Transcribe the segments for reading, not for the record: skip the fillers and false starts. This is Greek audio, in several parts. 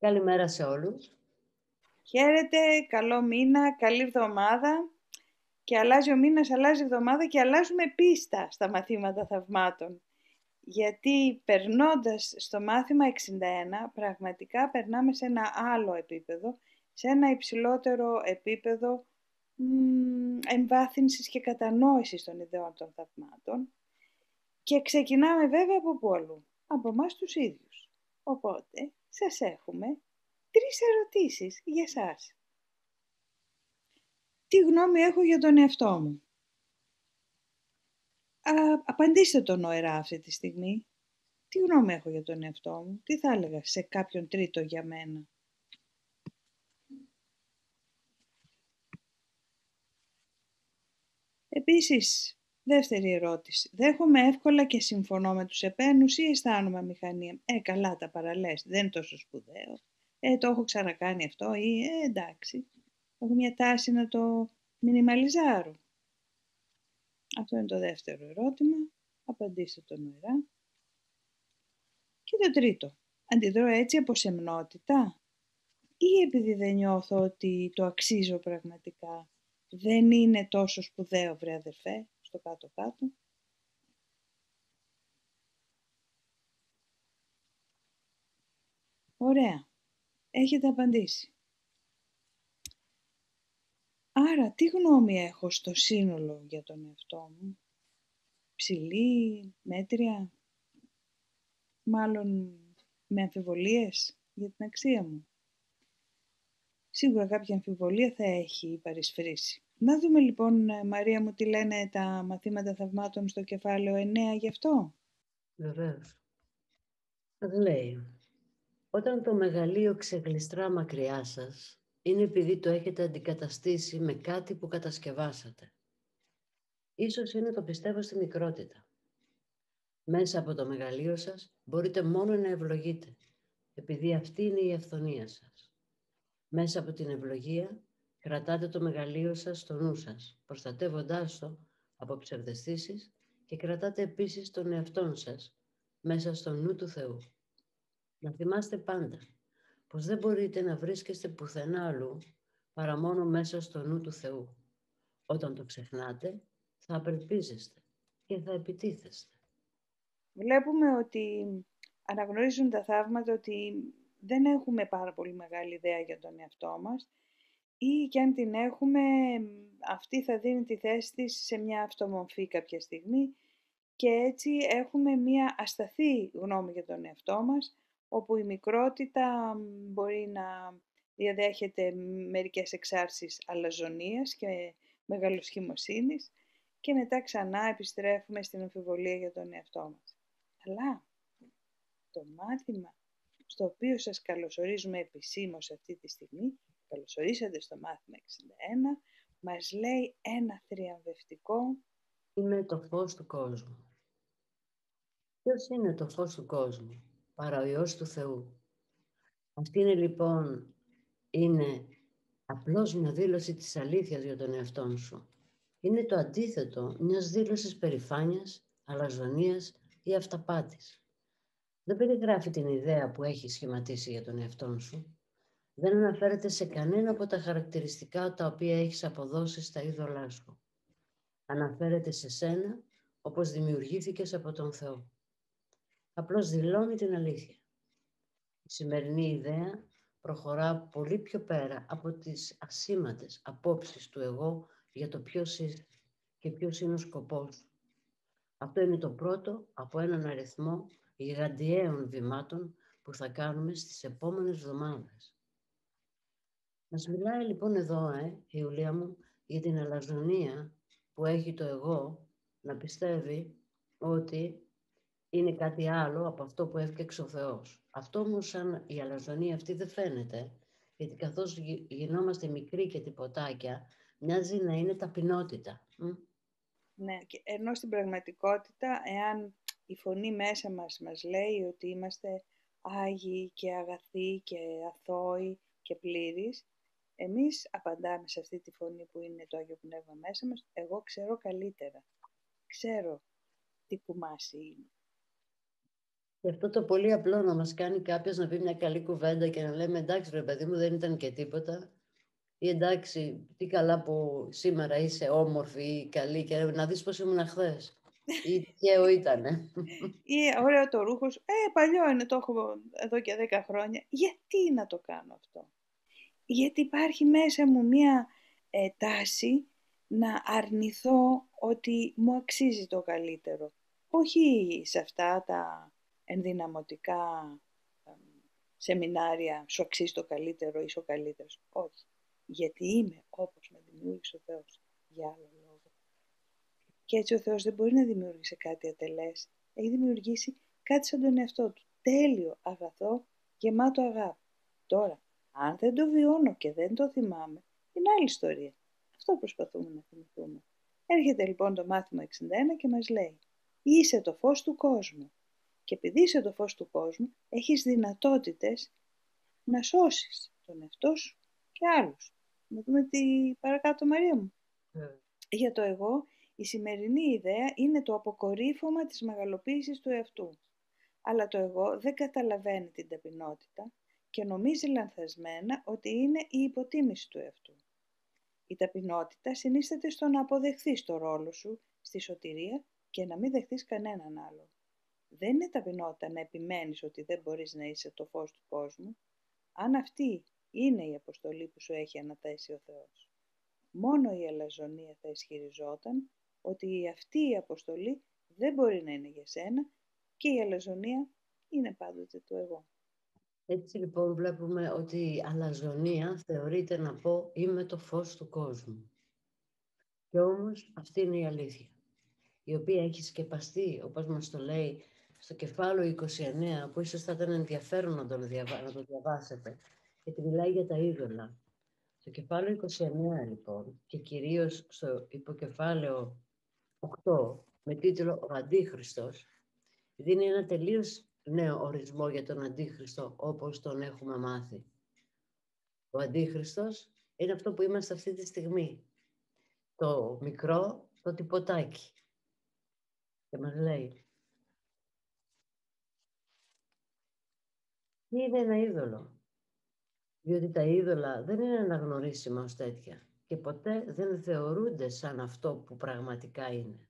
Καλημέρα σε όλους. Χαίρετε, καλό μήνα, καλή εβδομάδα. Και αλλάζει ο μήνας, αλλάζει η εβδομάδα και αλλάζουμε πίστα στα μαθήματα θαυμάτων. Γιατί περνώντας στο μάθημα 61, πραγματικά περνάμε σε ένα άλλο επίπεδο, σε ένα υψηλότερο επίπεδο εμβάθυνσης και κατανόησης των ιδεών των θαυμάτων. Και ξεκινάμε βέβαια από πού αλλού, από εμάς τους ίδιους. Οπότε, σας έχουμε 3 ερωτήσεις για σας. Τι γνώμη έχω για τον εαυτό μου? Απαντήστε το νοερά αυτή τη στιγμή. Τι γνώμη έχω για τον εαυτό μου? Τι θα έλεγα σε κάποιον τρίτο για μένα? Επίσης, δεύτερη ερώτηση. Δέχομαι εύκολα και συμφωνώ με τους επένους ή αισθάνομαι αμηχανία? Καλά τα παραλές, δεν είναι τόσο σπουδαίο. Το έχω ξανακάνει αυτό ή εντάξει. Έχω μια τάση να το μινιμαλιζάρω. Αυτό είναι το δεύτερο ερώτημα. Απαντήστε το νοερά. Και το τρίτο. Αντιδρώ έτσι από σεμνότητα ή επειδή δεν νιώθω ότι το αξίζω πραγματικά? Δεν είναι τόσο σπουδαίο, βρε αδερφέ, στο κάτω-κάτω. Ωραία. Έχετε απαντήσει. Άρα, τι γνώμη έχω στο σύνολο για τον εαυτό μου? Ψηλή, μέτρια, μάλλον με αμφιβολίες για την αξία μου? Σίγουρα κάποια αμφιβολία θα έχει παρισφρήσει. Να δούμε λοιπόν, Μαρία μου, τι λένε τα μαθήματα θαυμάτων στο κεφάλαιο 9 γι' αυτό. Βεβαίως. Λέει, όταν το μεγαλείο ξεγλιστρά μακριά σας, είναι επειδή το έχετε αντικαταστήσει με κάτι που κατασκευάσατε. Ίσως είναι το πιστεύω στη μικρότητα. Μέσα από το μεγαλείο σας μπορείτε μόνο να ευλογείτε, επειδή αυτή είναι η αυθονία σας. Μέσα από την ευλογία κρατάτε το μεγαλείο σας στο νου σας, προστατεύοντάς το από ψευδαισθήσεις και κρατάτε επίσης τον εαυτόν σας μέσα στο νου του Θεού. Να θυμάστε πάντα πως δεν μπορείτε να βρίσκεστε πουθενά αλλού παρά μόνο μέσα στο νου του Θεού. Όταν το ξεχνάτε, θα απελπίζεστε και θα επιτίθεστε. Βλέπουμε ότι αναγνωρίζουν τα θαύματα ότι δεν έχουμε πάρα πολύ μεγάλη ιδέα για τον εαυτό μας ή και αν την έχουμε, αυτή θα δίνει τη θέση της σε μια αυτομορφή κάποια στιγμή και έτσι έχουμε μια ασταθή γνώμη για τον εαυτό μας, όπου η μικρότητα μπορεί να διαδέχεται μερικές εξάρσεις αλαζονίας και μεγαλοσχημοσύνης και μετά ξανά επιστρέφουμε στην αμφιβολία για τον εαυτό μας. Αλλά το μάθημα στο οποίο σας καλωσορίζουμε επισήμως αυτή τη στιγμή, καλωσορίσατε στο μάθημα 61, μας λέει ένα θριαμβευτικό: Είμαι το φως του κόσμου. Ποιος είναι το φως του κόσμου? Παρά ο Υιός του Θεού. Αυτή είναι λοιπόν, είναι απλώς μια δήλωση της αλήθειας για τον εαυτόν σου. Είναι το αντίθετο μιας δήλωσης περηφάνειας, αλαζονίας ή αυταπάτης. Δεν περιγράφει την ιδέα που έχει σχηματίσει για τον εαυτόν σου. Δεν αναφέρεται σε κανένα από τα χαρακτηριστικά τα οποία έχεις αποδώσει στα είδωλά σου. Αναφέρεται σε σένα όπως δημιουργήθηκες από τον Θεό. Απλώς δηλώνει την αλήθεια. Η σημερινή ιδέα προχωρά πολύ πιο πέρα από τις ασήμαντες απόψεις του εγώ για το ποιος είσαι και ποιος είναι ο σκοπός. Αυτό είναι το πρώτο από έναν αριθμό γιγαντιαίων βημάτων που θα κάνουμε στις επόμενες εβδομάδες. Μας μιλάει λοιπόν εδώ, η Ιουλία μου, για την αλαζονία που έχει το εγώ να πιστεύει ότι είναι κάτι άλλο από αυτό που έφτιαξε ο Θεός. Αυτό όμως σαν η αλαζονία αυτή δεν φαίνεται, γιατί καθώς γινόμαστε μικροί και τυποτάκια, μοιάζει να είναι ταπεινότητα. Ναι, ενώ στην πραγματικότητα, εάν η φωνή μέσα μας λέει ότι είμαστε άγιοι και αγαθοί και αθώοι και πλήρεις, εμείς απαντάμε σε αυτή τη φωνή που είναι το Άγιο Πνεύμα μέσα μας: εγώ ξέρω καλύτερα. Ξέρω τι κουμάσι είναι. Και αυτό το πολύ απλό να μας κάνει κάποιος να πει μια καλή κουβέντα και να λέμε εντάξει ρε παιδί μου δεν ήταν και τίποτα, ή εντάξει τι καλά που σήμερα είσαι όμορφη ή καλή και να δεις πώς ήμουν χθες ή τυχαίο ήτανε. Ή ωραίο το ρούχο σου, παλιό είναι, το έχω εδώ και 10 χρόνια. Γιατί να το κάνω αυτό? Γιατί υπάρχει μέσα μου μία τάση να αρνηθώ ότι μου αξίζει το καλύτερο. Όχι σε αυτά τα ενδυναμωτικά σεμινάρια, σου αξίζει το καλύτερο, είσαι ο καλύτερος. Όχι. Γιατί είμαι όπως με δημιούργησε ο Θεός. Για άλλο λόγο. Και έτσι ο Θεός δεν μπορεί να δημιουργήσει κάτι ατελές. Έχει δημιουργήσει κάτι σαν τον εαυτό του. Τέλειο, αγαθό, γεμάτο αγάπη. Τώρα, αν δεν το βιώνω και δεν το θυμάμαι, είναι άλλη ιστορία. Αυτό προσπαθούμε να θυμηθούμε. Έρχεται λοιπόν το μάθημα 61 και μας λέει είσαι το φως του κόσμου. Και επειδή είσαι το φως του κόσμου, έχεις δυνατότητες να σώσεις τον εαυτό σου και άλλους. Να δούμε τι παρακάτω, Μαρία μου. Για το εγώ, η σημερινή ιδέα είναι το αποκορύφωμα της μεγαλοποίησης του εαυτού. Αλλά το εγώ δεν καταλαβαίνει την ταπεινότητα και νομίζει λανθασμένα ότι είναι η υποτίμηση του εαυτού. Η ταπεινότητα συνίσταται στο να αποδεχθείς το ρόλο σου στη σωτηρία και να μην δεχθείς κανέναν άλλο. Δεν είναι ταπεινότητα να επιμένεις ότι δεν μπορείς να είσαι το φως του κόσμου, αν αυτή είναι η αποστολή που σου έχει αναθέσει ο Θεός. Μόνο η αλαζονία θα ισχυριζόταν ότι αυτή η αποστολή δεν μπορεί να είναι για σένα και η αλαζονία είναι πάντοτε το εγώ. Έτσι λοιπόν βλέπουμε ότι η αλαζονία θεωρείται να πω είμαι το φως του κόσμου. Και όμως αυτή είναι η αλήθεια, η οποία έχει σκεπαστεί, όπως μας το λέει στο κεφάλαιο 29, που ίσως θα ήταν ενδιαφέρον να το διαβάσετε, γιατί μιλάει για τα είδωλα. Στο κεφάλαιο 29 λοιπόν, και κυρίως στο υποκεφάλαιο 8, με τίτλο «Ο Αντίχριστος», δίνει ένα τελείως νέο ορισμό για τον Αντίχριστο όπως τον έχουμε μάθει. Ο Αντίχριστος είναι αυτό που είμαστε αυτή τη στιγμή. Το μικρό, το τυποτάκι. Και μας λέει, τι είναι ένα είδωλο? Διότι τα είδωλα δεν είναι αναγνωρίσιμα ως τέτοια και ποτέ δεν θεωρούνται σαν αυτό που πραγματικά είναι.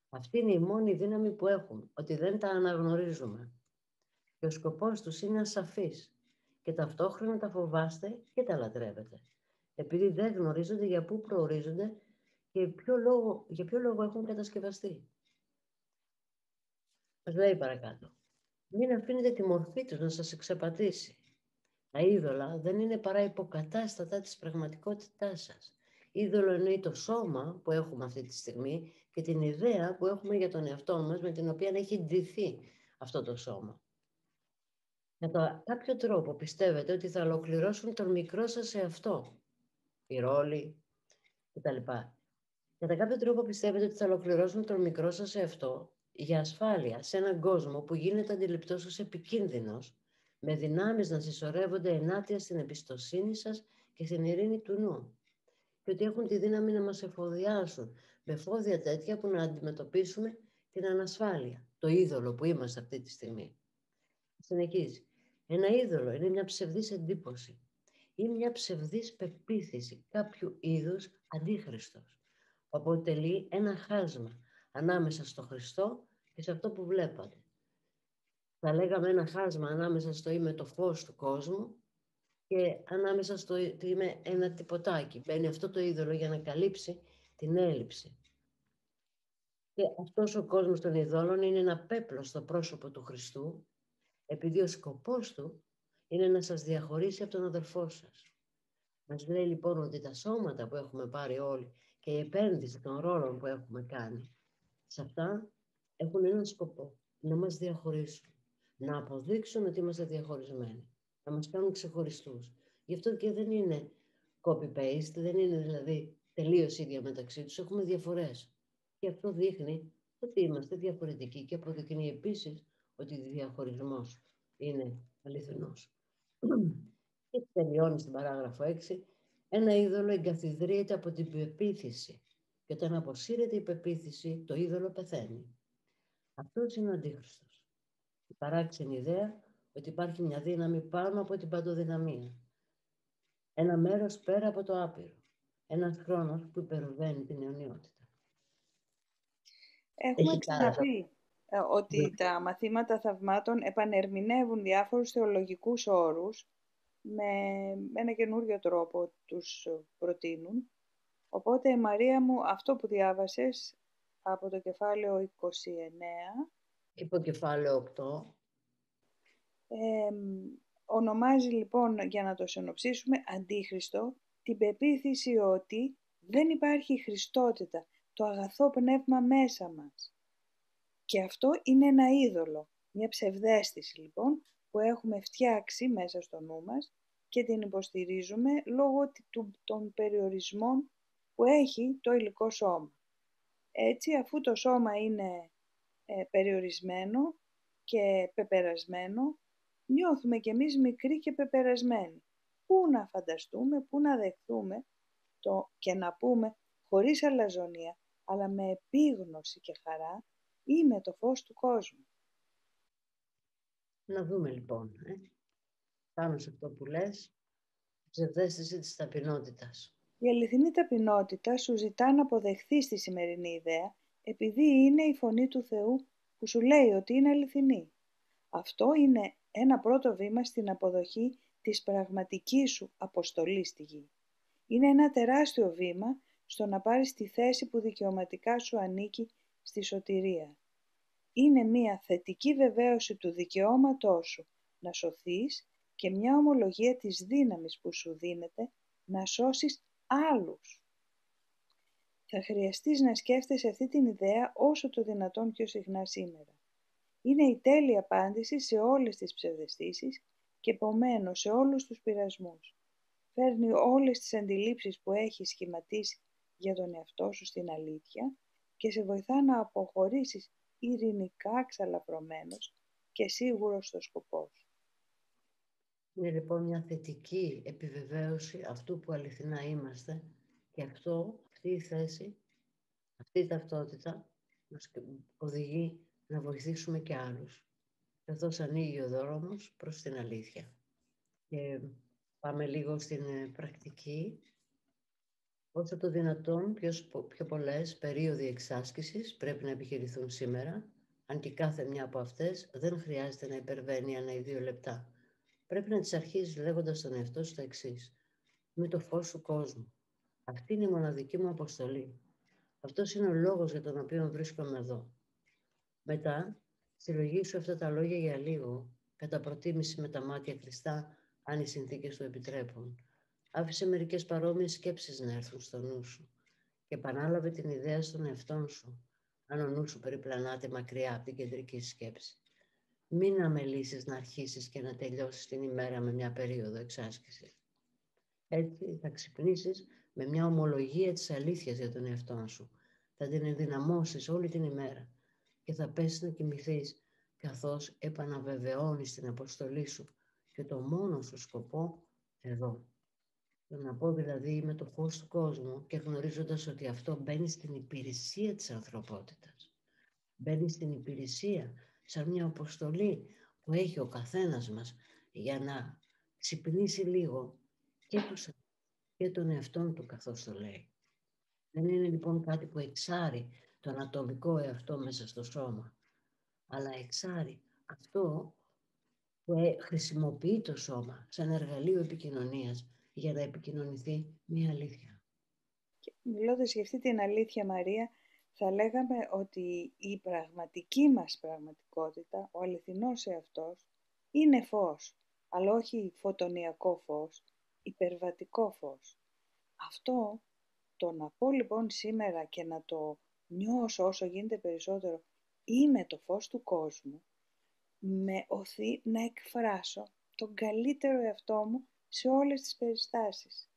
Αυτή είναι η μόνη δύναμη που έχουν, ότι δεν τα αναγνωρίζουμε. Και ο σκοπός τους είναι ασαφής και ταυτόχρονα τα φοβάστε και τα λατρεύετε. Επειδή δεν γνωρίζονται για πού προορίζονται και για ποιο λόγο έχουν κατασκευαστεί. Μας λέει παρακάτω. Μην αφήνετε τη μορφή τους να σας εξαπατήσει. Τα είδωλα δεν είναι παρά υποκατάστατα της πραγματικότητάς σας. Είδωλο εννοεί το σώμα που έχουμε αυτή τη στιγμή και την ιδέα που έχουμε για τον εαυτό μας με την οποία έχει ντυθεί αυτό το σώμα. Κατά κάποιο τρόπο πιστεύετε ότι θα ολοκληρώσουν τον μικρό σας εαυτό, οι ρόλοι κτλ. Κατά κάποιο τρόπο πιστεύετε ότι θα ολοκληρώσουν τον μικρό σας εαυτό για ασφάλεια σε έναν κόσμο που γίνεται αντιληπτός ως επικίνδυνος, με δυνάμεις να συσσωρεύονται ενάντια στην εμπιστοσύνη σας και στην ειρήνη του νου. Και ότι έχουν τη δύναμη να μας εφοδιάσουν με φόδια τέτοια που να αντιμετωπίσουμε την ανασφάλεια, το είδωλο που είμαστε αυτή τη στιγμή. Συνεχίζει. Ένα είδωλο είναι μια ψευδής εντύπωση ή μια ψευδής πεποίθηση κάποιου είδους αντίχριστος, που αποτελεί ένα χάσμα ανάμεσα στο Χριστό και σε αυτό που βλέπατε. Θα λέγαμε ένα χάσμα ανάμεσα στο είμαι το φως του κόσμου και ανάμεσα στο είμαι ένα τυποτάκι. Μπαίνει αυτό το είδωλο για να καλύψει την έλλειψη. Και αυτός ο κόσμος των ειδόλων είναι ένα πέπλο στο πρόσωπο του Χριστού, επειδή ο σκοπός του είναι να σας διαχωρίσει από τον αδελφό σας. Μας λέει λοιπόν ότι τα σώματα που έχουμε πάρει όλοι και η επένδυση των ρόλων που έχουμε κάνει, σε αυτά έχουν έναν σκοπό, να μας διαχωρίσουν, να αποδείξουν ότι είμαστε διαχωρισμένοι, να μας κάνουν ξεχωριστούς. Γι' αυτό και δεν είναι copy-paste, δεν είναι δηλαδή τελείως ίδια μεταξύ τους, έχουμε διαφορές. Και αυτό δείχνει ότι είμαστε διαφορετικοί και αποδεικνύει επίσης ότι ο διαχωρισμός είναι αληθινός. Και τελειώνει στην παράγραφο 6, ένα είδωλο εγκαθιδρύεται από την πεποίθηση και όταν αποσύρεται η πεποίθηση, το είδωλο πεθαίνει. Αυτός είναι ο Αντίχριστος. Η παράξενη ιδέα ότι υπάρχει μια δύναμη πάνω από την παντοδυναμία. Ένα μέρος πέρα από το άπειρο. Ένας χρόνος που υπερβαίνει την αιωνιότητα. Έχουμε ξαναπεί ότι τα μαθήματα θαυμάτων επανερμηνεύουν διάφορους θεολογικούς όρους με ένα καινούριο τρόπο τους προτείνουν. Οπότε, Μαρία μου, αυτό που διάβασες από το κεφάλαιο 29, υποκεφάλαιο 8, ονομάζει λοιπόν, για να το συνοψίσουμε, αντίχριστο την πεποίθηση ότι δεν υπάρχει χριστότητα, το αγαθό πνεύμα μέσα μας. Και αυτό είναι ένα είδωλο, μια ψευδαίσθηση λοιπόν που έχουμε φτιάξει μέσα στο νου μας και την υποστηρίζουμε λόγω των περιορισμών που έχει το υλικό σώμα. Έτσι, αφού το σώμα είναι περιορισμένο και πεπερασμένο, νιώθουμε κι εμείς μικροί και πεπερασμένοι. Πού να φανταστούμε, πού να δεχθούμε και να πούμε χωρίς αλαζονία, αλλά με επίγνωση και χαρά, είμαι το φως του κόσμου. Να δούμε λοιπόν, πάνω σε αυτό που λες, ψευδαίσθηση της ταπεινότητας. Η αληθινή ταπεινότητα σου ζητά να αποδεχθείς τη σημερινή ιδέα, επειδή είναι η φωνή του Θεού που σου λέει ότι είναι αληθινή. Αυτό είναι ένα πρώτο βήμα στην αποδοχή της πραγματικής σου αποστολής στη γη. Είναι ένα τεράστιο βήμα στο να πάρεις τη θέση που δικαιωματικά σου ανήκει στη σωτηρία. Είναι μια θετική βεβαίωση του δικαιώματός σου να σωθείς και μια ομολογία της δύναμης που σου δίνεται να σώσεις άλλους. Θα χρειαστείς να σκέφτεσαι αυτή την ιδέα όσο το δυνατόν πιο συχνά σήμερα. Είναι η τέλεια απάντηση σε όλες τις ψευδαισθήσεις και επομένως σε όλους τους πειρασμούς. Φέρνει όλες τις αντιλήψεις που έχεις σχηματίσει για τον εαυτό σου στην αλήθεια και σε βοηθά να αποχωρήσεις ειρηνικά ξαλαφρωμένος και σίγουρος στο σκοπό σου. Είναι λοιπόν μια θετική επιβεβαίωση αυτού που αληθινά είμαστε και αυτή η θέση, αυτή η ταυτότητα μας οδηγεί να βοηθήσουμε και άλλους, καθώς ανοίγει ο δρόμος προς την αλήθεια. Και πάμε λίγο στην πρακτική. Όσο το δυνατόν πιο πολλές περίοδοι εξάσκησης πρέπει να επιχειρηθούν σήμερα, αν και κάθε μια από αυτές δεν χρειάζεται να υπερβαίνει 1 ή 2 λεπτά. Πρέπει να τις αρχίσεις λέγοντας στον εαυτό σου το εξής: είμαι το φως του κόσμου. Αυτή είναι η μοναδική μου αποστολή. Αυτός είναι ο λόγος για τον οποίο βρίσκομαι εδώ. Μετά, συλλογήσου αυτά τα λόγια για λίγο, κατά προτίμηση με τα μάτια κλειστά, αν οι συνθήκες το επιτρέπουν. Άφησε μερικές παρόμοιες σκέψεις να έρθουν στο νου σου και επανάλαβε την ιδέα στον εαυτό σου, αν ο νου σου περιπλανάται μακριά από την κεντρική σκέψη. Μην αμελήσεις να αρχίσεις και να τελειώσεις την ημέρα με μια περίοδο εξάσκησης. Έτσι θα ξυπνήσεις με μια ομολογία της αλήθειας για τον εαυτό σου. Θα την ενδυναμώσεις όλη την ημέρα και θα πέσεις να κοιμηθείς καθώς επαναβεβαιώνεις την αποστολή σου και το μόνο σου σκοπό εδώ. Το να πω δηλαδή είμαι το φως του κόσμου και γνωρίζοντας ότι αυτό μπαίνει στην υπηρεσία της ανθρωπότητας. Μπαίνει στην υπηρεσία σαν μια αποστολή που έχει ο καθένας μας για να ξυπνήσει λίγο και τον εαυτόν του καθώς το λέει. Δεν είναι λοιπόν κάτι που εξάρει τον ατομικό εαυτό μέσα στο σώμα, αλλά εξάρει αυτό που χρησιμοποιεί το σώμα σαν εργαλείο επικοινωνίας για να επικοινωνηθεί μια αλήθεια. Και μιλώντας για αυτή την αλήθεια, Μαρία, θα λέγαμε ότι η πραγματική μας πραγματικότητα, ο αληθινός εαυτός, είναι φως, αλλά όχι φωτονιακό φως, υπερβατικό φως. Αυτό το να πω λοιπόν σήμερα και να το νιώσω όσο γίνεται περισσότερο, είμαι το φως του κόσμου, με οθεί να εκφράσω τον καλύτερο εαυτό μου σε όλες τις περιστάσεις.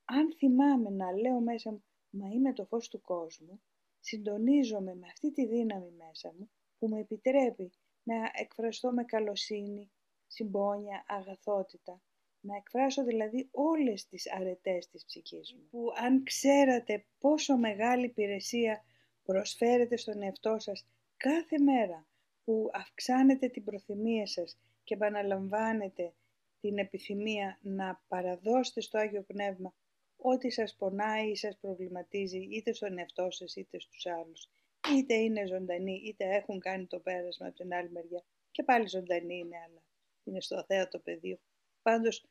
Αν θυμάμαι να λέω μέσα μου, μα είμαι το φως του κόσμου, συντονίζομαι με αυτή τη δύναμη μέσα μου που μου επιτρέπει να εκφραστώ με καλοσύνη, συμπόνια, αγαθότητα, να εκφράσω δηλαδή όλες τις αρετές της ψυχής μου. Που αν ξέρατε πόσο μεγάλη υπηρεσία προσφέρετε στον εαυτό σας κάθε μέρα, που αυξάνετε την προθυμία σας και επαναλαμβάνετε την επιθυμία να παραδώσετε στο Άγιο Πνεύμα ό,τι σας πονάει ή σας προβληματίζει, είτε στον εαυτό σας είτε στους άλλους. Είτε είναι ζωντανοί, είτε έχουν κάνει το πέρασμα από την άλλη μεριά. Και πάλι ζωντανοί είναι, αλλά είναι στο αθέατο πεδίο. Πάντως,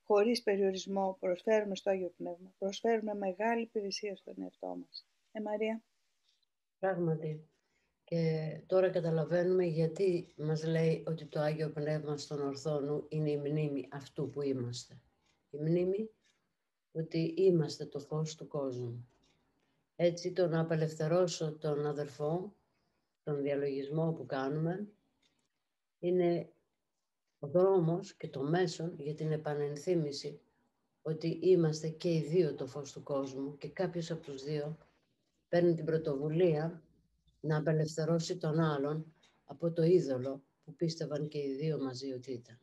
χωρίς περιορισμό, προσφέρουμε στο Άγιο Πνεύμα. Προσφέρουμε μεγάλη υπηρεσία στον εαυτό μας. Μαρία. Πράγματι. Και τώρα καταλαβαίνουμε γιατί μας λέει ότι το Άγιο Πνεύμα στον ορθό νου είναι η μνήμη αυτού που είμαστε. Η μνήμη ότι είμαστε το φως του κόσμου. Έτσι το να απελευθερώσω τον αδερφό, τον διαλογισμό που κάνουμε, είναι ο δρόμος και το μέσον για την επανενθύμηση ότι είμαστε και οι δύο το φως του κόσμου και κάποιος από τους δύο παίρνει την πρωτοβουλία να απελευθερώσει τον άλλον από το είδωλο που πίστευαν και οι δύο μαζί ότι ήταν.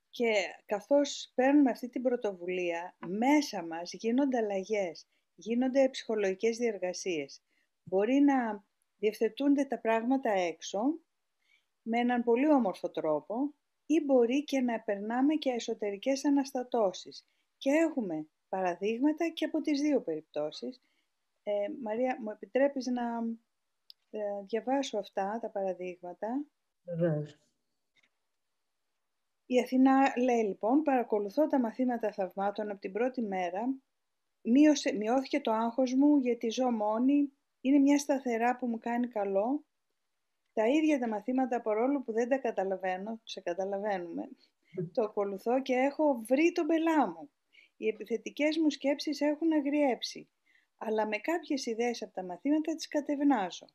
Και καθώς παίρνουμε αυτή την πρωτοβουλία, μέσα μας γίνονται αλλαγές, γίνονται ψυχολογικές διεργασίες. Μπορεί να διευθετούνται τα πράγματα έξω με έναν πολύ όμορφο τρόπο ή μπορεί και να περνάμε και εσωτερικές αναστατώσεις. Και έχουμε παραδείγματα και από τις δύο περιπτώσεις. Μαρία, μου επιτρέπεις να διαβάσω αυτά τα παραδείγματα? Βεβαίως. Η Αθηνά λέει λοιπόν, παρακολουθώ τα μαθήματα θαυμάτων από την πρώτη μέρα, μειώθηκε το άγχος μου γιατί ζω μόνη, είναι μια σταθερά που μου κάνει καλό. Τα ίδια τα μαθήματα, παρόλο που δεν τα καταλαβαίνω, σε καταλαβαίνουμε, το ακολουθώ και έχω βρει τον πελά μου. Οι επιθετικές μου σκέψεις έχουν αγριέψει, αλλά με κάποιες ιδέες από τα μαθήματα τις κατευνάζω.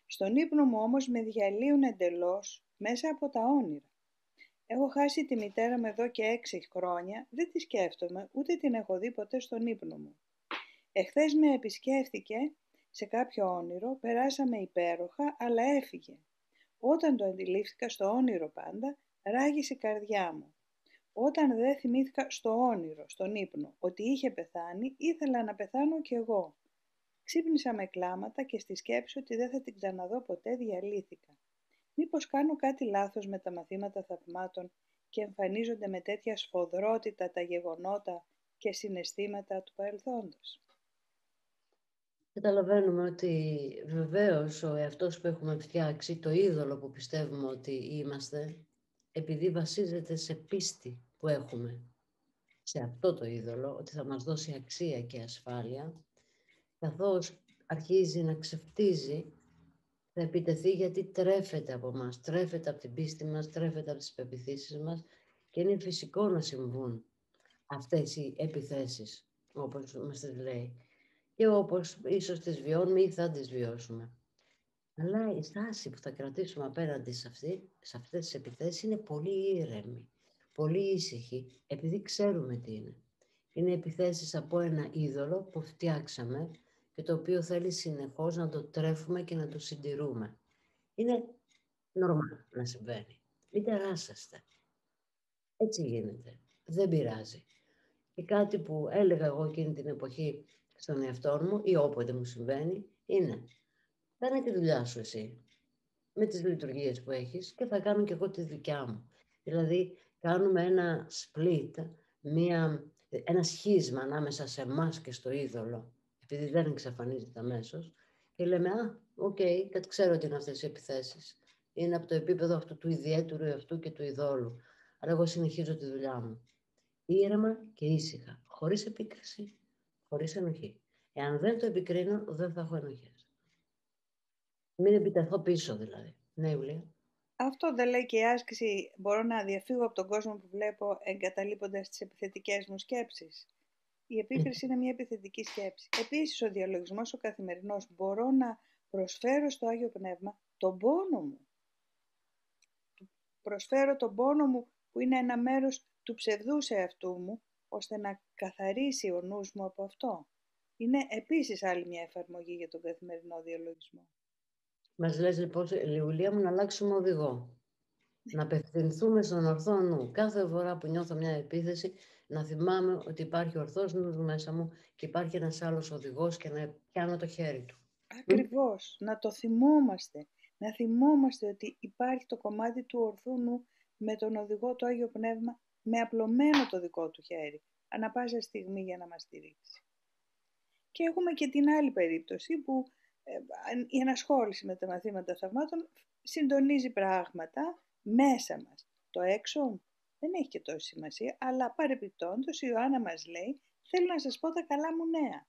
Στον ύπνο μου όμως με διαλύουν εντελώς μέσα από τα όνειρα. Έχω χάσει τη μητέρα μου εδώ και 6 χρόνια, δεν τη σκέφτομαι, ούτε την έχω δει ποτέ στον ύπνο μου. Εχθές με επισκέφθηκε σε κάποιο όνειρο, περάσαμε υπέροχα, αλλά έφυγε. Όταν το αντιλήφθηκα στο όνειρο πάντα, ράγισε η καρδιά μου. Όταν δεν θυμήθηκα στο όνειρο, στον ύπνο, ότι είχε πεθάνει, ήθελα να πεθάνω κι εγώ. Ξύπνησα με κλάματα και στη σκέψη ότι δεν θα την ξαναδώ ποτέ διαλύθηκα. Μήπως κάνω κάτι λάθος με τα μαθήματα θαυμάτων και εμφανίζονται με τέτοια σφοδρότητα τα γεγονότα και συναισθήματα του παρελθόντος? Καταλαβαίνουμε ότι βεβαίως ο εαυτός που έχουμε φτιάξει, το είδωλο που πιστεύουμε ότι είμαστε, επειδή βασίζεται σε πίστη που έχουμε σε αυτό το είδωλο, ότι θα μας δώσει αξία και ασφάλεια, καθώς αρχίζει να ξεφτίζει, θα επιτεθεί γιατί τρέφεται από μας, τρέφεται από την πίστη μας, τρέφεται από τις πεποιθήσεις μας και είναι φυσικό να συμβούν αυτές οι επιθέσεις, όπως μας τις λέει. Και όπως ίσως τις βιώνουμε ή θα τις βιώσουμε. Αλλά η στάση που θα κρατήσουμε απέναντι σε αυτές τις επιθέσεις είναι πολύ ήρεμη, πολύ ήσυχη, επειδή ξέρουμε τι είναι. Είναι επιθέσεις από ένα είδωλο που φτιάξαμε και το οποίο θέλει συνεχώς να το τρέφουμε και να το συντηρούμε. Είναι normal να συμβαίνει. Μην τεράσσεστε. Έτσι γίνεται. Δεν πειράζει. Και κάτι που έλεγα εγώ εκείνη την εποχή στον εαυτό μου ή όποτε μου συμβαίνει είναι κάνε τη δουλειά σου εσύ με τις λειτουργίες που έχεις και θα κάνω και εγώ τη δικιά μου. Δηλαδή κάνουμε ένα split, ένα σχίσμα ανάμεσα σε εμάς και στο είδωλο, επειδή δεν εξαφανίζεται αμέσως, και λέμε ξέρω ότι είναι αυτές οι επιθέσεις. Είναι από το επίπεδο αυτού του ιδιαίτερου εαυτού και του ειδόλου. Αλλά εγώ συνεχίζω τη δουλειά μου. Ήρεμα και ήσυχα, χωρίς επίκριση, χωρίς ενοχή. Εάν δεν το επικρίνω, δεν θα έχω ενοχές. Μην επιτεθώ πίσω δηλαδή. Ναι, Ιουλία. Αυτό δεν λέει και η άσκηση, μπορώ να διαφύγω από τον κόσμο που βλέπω εγκαταλείποντας τις επιθετικές μου σκέψεις? Η επίκριση είναι μια επιθετική σκέψη. Επίσης, ο διαλογισμός ο καθημερινός, μπορώ να προσφέρω στο Άγιο Πνεύμα τον πόνο μου. Προσφέρω τον πόνο μου που είναι ένα μέρος του ψευδούς εαυτού μου, ώστε να καθαρίσει ο νους μου από αυτό. Είναι επίσης άλλη μια εφαρμογή για τον καθημερινό διαλογισμό. Μας λες λοιπόν, Ιουλία μου, να αλλάξουμε οδηγό. Να απευθυνθούμε στον ορθό νου. Κάθε φορά που νιώθω μια επίθεση, να θυμάμαι ότι υπάρχει ορθός νους μέσα μου και υπάρχει ένας άλλος οδηγός και να πιάνω το χέρι του. Ακριβώς, να το θυμόμαστε. Να θυμόμαστε ότι υπάρχει το κομμάτι του ορθού νου με τον οδηγό το Άγιο Πνεύμα, με απλωμένο το δικό του χέρι, ανά πάσα στιγμή για να μας στηρίξει. Και έχουμε και την άλλη περίπτωση που η ενασχόληση με τα μαθήματα θαυμάτων συντονίζει πράγματα μέσα μας. Το έξω δεν έχει και τόση σημασία, αλλά παρεπιπτόντως η Ιωάννα μας λέει, θέλω να σας πω τα καλά μου νέα.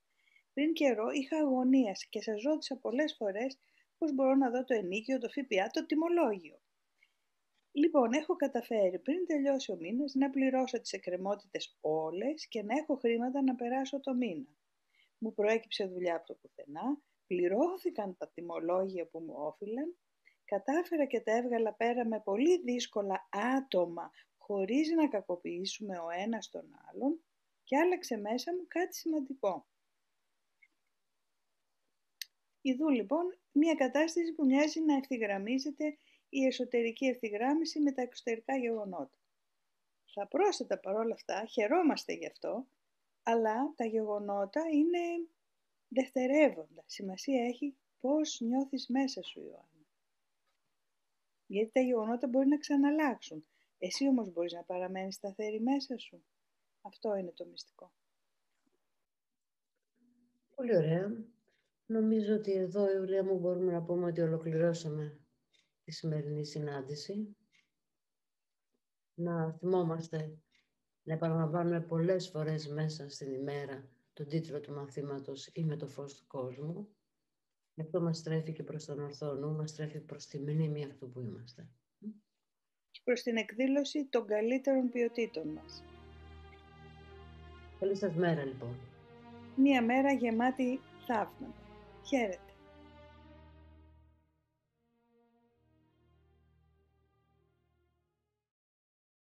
Πριν καιρό είχα αγωνία και σας ρώτησα πολλές φορές πώς μπορώ να δω το ενοίκιο, το ΦΠΑ, το τιμολόγιο. Λοιπόν, έχω καταφέρει πριν τελειώσει ο μήνας να πληρώσω τις εκκρεμότητες όλες και να έχω χρήματα να περάσω το μήνα. Μου προέκυψε δουλειά από το πουθενά, πληρώθηκαν τα τιμολόγια που μου όφυλαν, κατάφερα και τα έβγαλα πέρα με πολύ δύσκολα άτομα, χωρίς να κακοποιήσουμε ο ένας τον άλλον και άλλαξε μέσα μου κάτι σημαντικό. Ιδού λοιπόν μια κατάσταση που μοιάζει να ευθυγραμμίζεται η εσωτερική ευθυγράμμιση με τα εξωτερικά γεγονότα. Θα πρόσθετα παρόλα αυτά, χαιρόμαστε γι' αυτό, αλλά τα γεγονότα είναι δευτερεύοντα. Σημασία έχει πώς νιώθεις μέσα σου, Ιωάννα. Γιατί τα γεγονότα μπορεί να ξαναλλάξουν. Εσύ όμως μπορείς να παραμένεις σταθερή μέσα σου. Αυτό είναι το μυστικό. Πολύ ωραία. Νομίζω ότι εδώ, Ιουλία μου, μπορούμε να πούμε ότι ολοκληρώσαμε τη σημερινή συνάντηση. Να θυμόμαστε, να επαναλαμβάνουμε πολλές φορές μέσα στην ημέρα τον τίτλο του μαθήματος «Είμαι το φως του κόσμου». Αυτό μας στρέφει και προς τον ορθό νου, μας στρέφει προς τη μνήμη αυτού που είμαστε. Και προς την εκδήλωση των καλύτερων ποιοτήτων μας. Καλή σας μέρα, λοιπόν. Μία μέρα γεμάτη θαύματα. Χαίρετε.